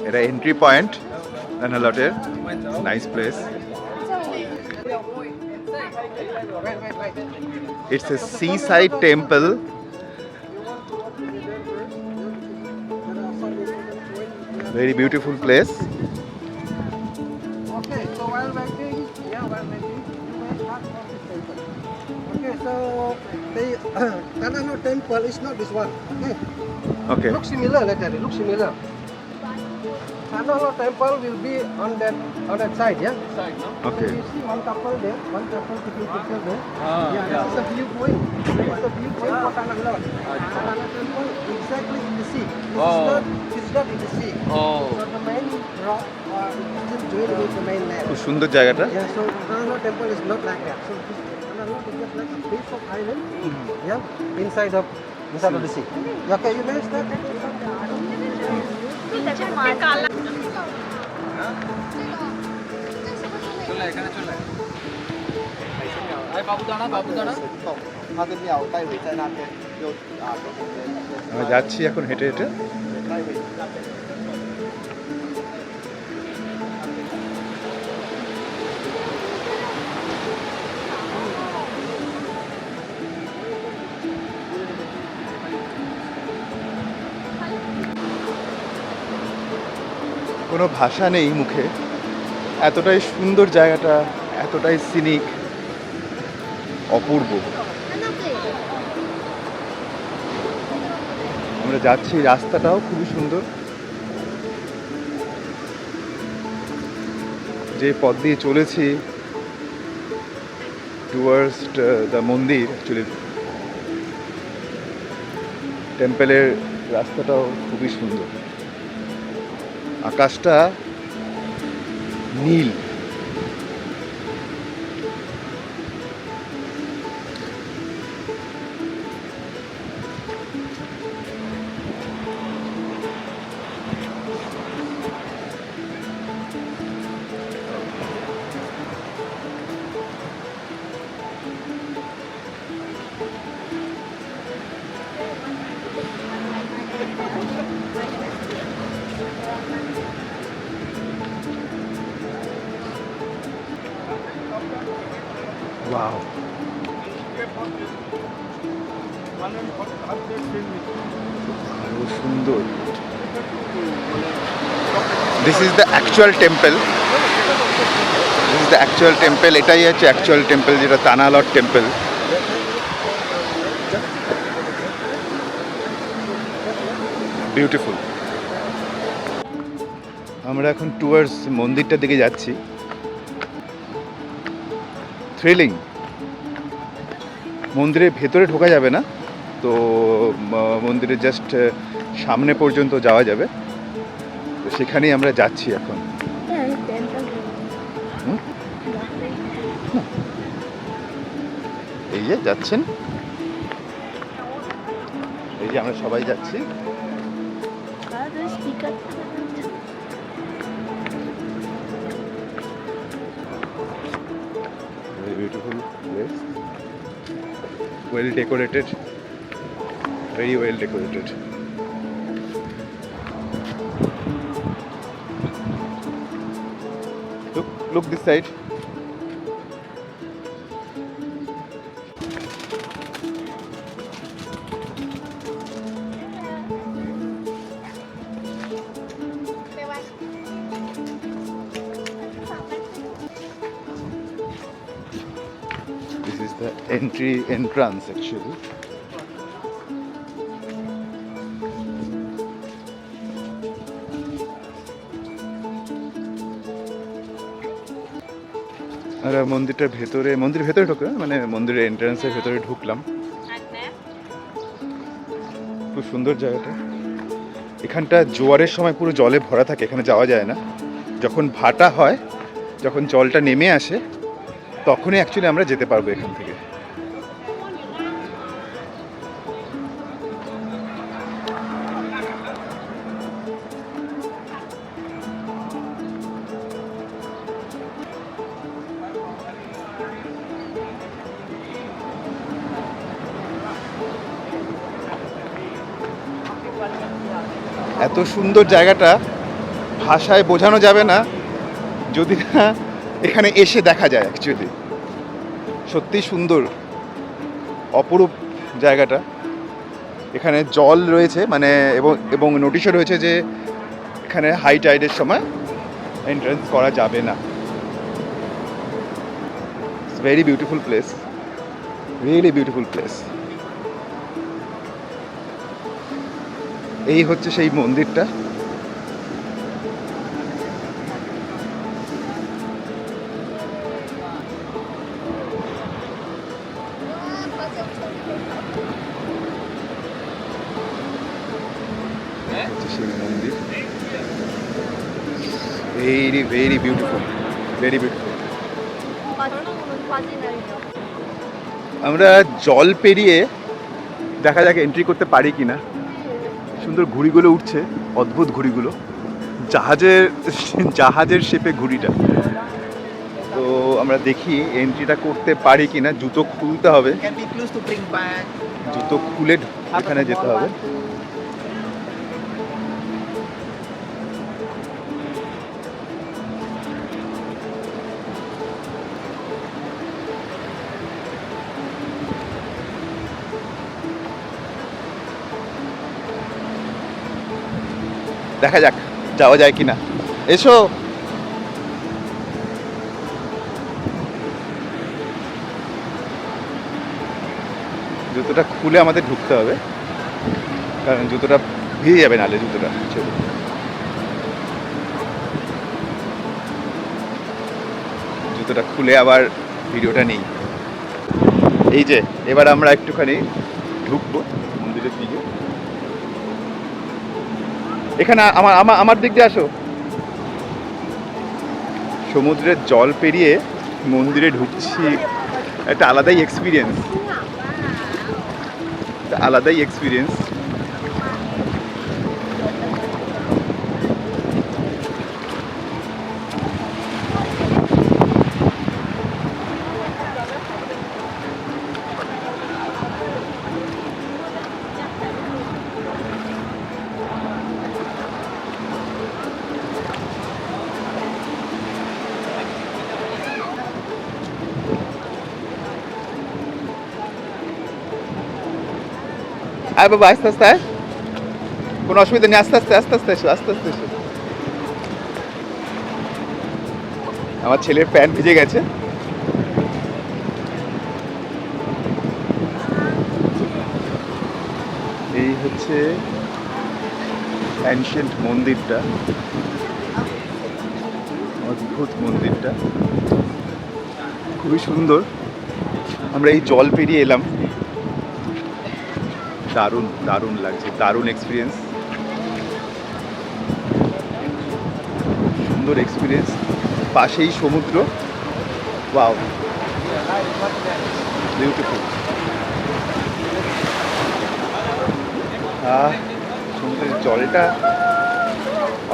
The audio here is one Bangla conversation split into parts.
এটা এন্ট্রি পয়েন্ট তানালটের। Nice place. It's a seaside temple. Very beautiful place. Okay, so while waiting, you may start from this temple. Okay, so the Tanano temple is not this one. Okay. Look similar, literally. Look similar. Tanano temple will be on that side, yeah. Side, no? Okay. So you see one couple there, one couple taking picture there. This is a viewpoint. This is the viewpoint for Tanano. Tanano temple exactly in the sea. It's not in the sea. So the main rock is joined with the main land. খুব সুন্দর জায়গাটা। Yeah, so Tanano temple is not like that. So this Tanano is just like a base of island, yeah, inside of the sea. Okay, you may start. আমরা যাচ্ছি এখন হেঁটে হেঁটে। কোনো ভাষা নেই মুখে, এতটাই সুন্দর জায়গাটা, এতটাই সিনিক, অপূর্ব। আমরা যাচ্ছি, রাস্তাটাও খুবই সুন্দর। যে পথ দিয়ে চলেছি টুয়ার্ডস দ্য মন্দির, অ্যাকচুয়ালি টেম্পলের রাস্তাটাও খুবই সুন্দর। আকাশটা নীল। Wow. সুন্দর। This is the actual temple. This is the actual temple. এটাই হচ্ছে actual temple, যেটা তানালট টেম্পল। বিউটিফুল। আমরা এখন টুয়ার্ডস মন্দিরটার দিকে যাচ্ছি। থ্রিলিং। মন্দিরের ভেতরে ঢোকা যাবে না, তো মন্দিরের জাস্ট সামনে পর্যন্ত যাওয়া যাবে, তো সেখানেই আমরা যাচ্ছি এখন। এই যে যাচ্ছেন, এই যে আমরা সবাই যাচ্ছি। Beautiful place, well decorated, very well decorated. Look this side. This is the entrance actually. আমরা মন্দিরের ভেতরে ঢুকলাম, মানে মন্দিরের এন্ট্রান্সের ভেতরে ঢুকলাম। খুব সুন্দর জায়গাটা। এখানটা জোয়ারের সময় পুরো জলে ভরা থাকে, এখানে যাওয়া যায় না। যখন ভাটা হয়, যখন জলটা নেমে আসে, তখনই অ্যাকচুয়ালি আমরা যেতে পারবো এখান থেকে। এত সুন্দর জায়গাটা, ভাষায় বোঝানো যাবে না যদি না এখানে এসে দেখা যায়। অ্যাকচুয়ালি সত্যি সুন্দর, অপরূপ জায়গাটা। এখানে জল রয়েছে মানে এবং নোটিশও রয়েছে যে এখানে হাই টাইডের সময় এন্ট্রান্স করা যাবে না। It's very beautiful place, really beautiful place. এই হচ্ছে সেই মন্দিরটা। সেই মন্দির very very beautiful, very beautiful. আমরা জল পেরিয়ে দেখা যাক এন্ট্রি করতে পারি কিনা। সুন্দর ঘুড়িগুলো উঠছে, অদ্ভুত ঘুড়িগুলো, জাহাজের শেপে ঘুড়িটা। তো আমরা দেখি এন্ট্রিটা করতে পারি কিনা। জুতো খুলতে হবে, জুতো খুলে এখানে যেতে হবে। দেখা যাক যাওয়া যায় কিনা। এসো। জুতোটা খুলে আমাদের ঢুকতে হবে, কারণ জুতোটা ভিজে যাবে নালে জুতোটা। জুতোটা খুলে আবার ভিডিওটা নেই। এই যে এবার আমরা একটুখানি ঢুকবো মন্দিরের দিকে। এখানে আমার দিক দিয়ে আসো। সমুদ্রের জল পেরিয়ে মন্দিরে ঢুকছি, একটা আলাদাই এক্সপিরিয়েন্স, আলাদাই এক্সপিরিয়েন্স। আয় বাবা, আস্তে আস্তে আয়, কোনো অসুবিধা নেই। আস্তে আস্তে আস্তে আস্তে এসো, আস্তে আস্তে এসো। আমার ছেলের প্যান্ট ভিজে গেছে। এই হচ্ছে অ্যানশিয়েন্ট মন্দিরটা, অদ্ভুত মন্দিরটা, খুবই সুন্দর। আমরা এই জল পেরিয়ে এলাম, দারুণ দারুণ লাগছে, দারুণ এক্সপিরিয়েন্স, সুন্দর এক্সপিরিয়েন্স। পাশেই সমুদ্র, ওয়াও, বিউটিফুল। সমুদ্রের জলটা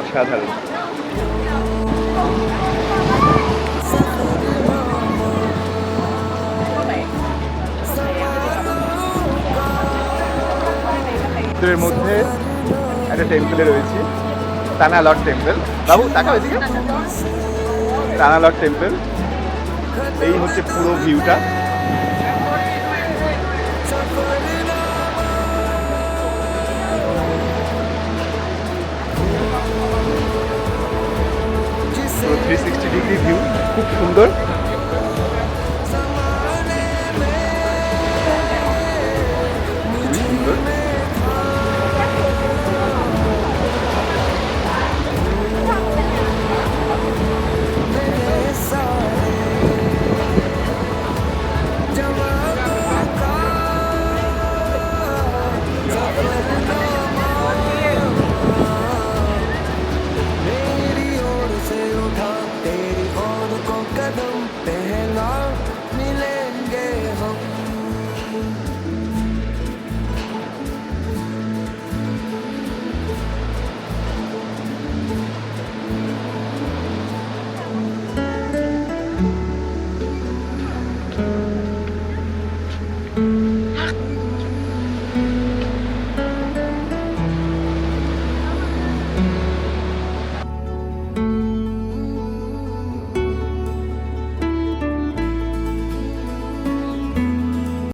অসাধারণ। সমুদ্রের মধ্যে একটা টেম্পলে রয়েছে, তানালট টেম্পল। বাবু তাকাও এদিকে, তানালট টেম্পল। এই হচ্ছে পুরো ভিউটা। পুরো 360 ডিগ্রি ভিউ, খুব সুন্দর। খুবই সুন্দর।